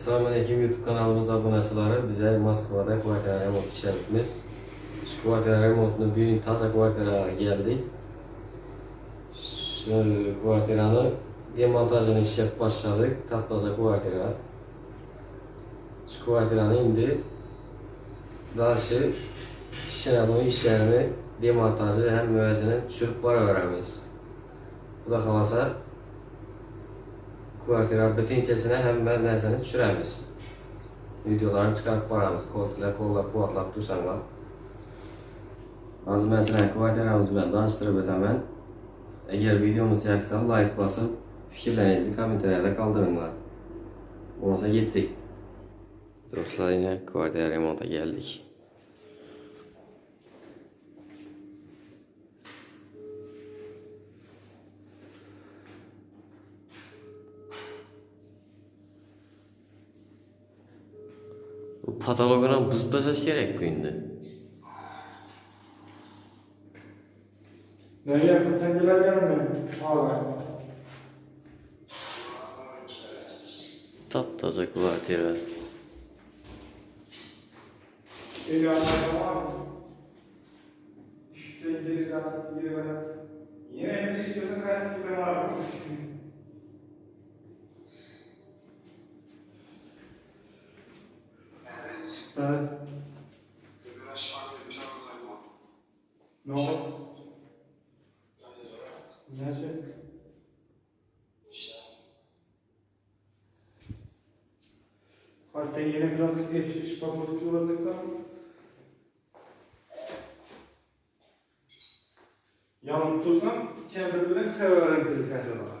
Selamünaleyküm YouTube kanalımız abunəçiləri. Bizə Moskvada kvartira remont işlətimiz. Şu kvartira remontunu bugün taze kvartiraya geldik. Şu kvartiranın demontajını işlep başladık. Taptaza kvartira. Şu kvartiranı indi daşı işine bu işlerini demontajı hem müəzzini düşürüp var öğrenmiz. Bu da kalasa kvartira bütünçesine hem nərsəni düşürəmiz. Videolarını çıxarıb baramız. Kol silə, kollab, quvvatlab dursanlar. Az məsələn, kvartiramız bilen danışdırıb ötəmən. Eğer videomuz yaksa like basıp fikirlərinizi kommentariyada kaldırınlar. Olsa gittik. Dostlar yine kvartira remonta geldik. Bu patologuna buzlaşış gerek kuyundu. Nereye kıtangeler gelmiyor? Abi. Taptaza kvartira. İyi anlaşma abi. İşte geri gazete geri veren. Yine evde işliyorsun kaç gibi abi. Evet. Ne oldu? Ne şey? Hatta yine biraz iş bakmak olacaksa yanıp dursam kendimden severim telefonda.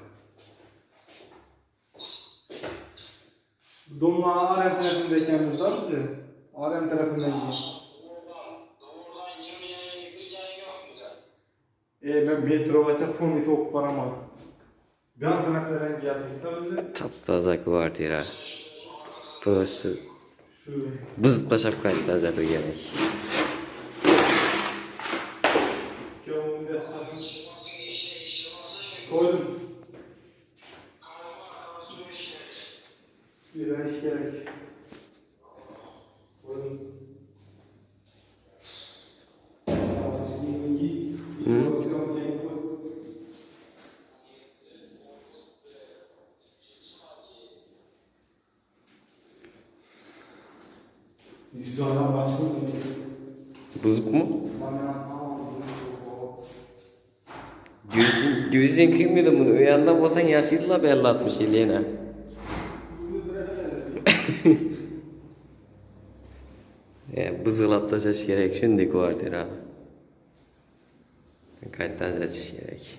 Dumla Arem tarafındayken biz de bizi Arem tarafından yiyin. Ben metro ve fonu çok param. Ben taraflardan geldik de bizi. Taptaza kvartira. Burası bızıtlaşıp kayıtlaza bu gerek. Koydum. Bir iş gerek. Koydum. Yüzüğünden başlıyor. Bızıp mı? Gözün kıymıydı bunu. Uyanda olsan yaşıyla belli atmış Elena. Bızılap da şaş gerek. Şimdi kvartira. Kayıttan şaş gerek.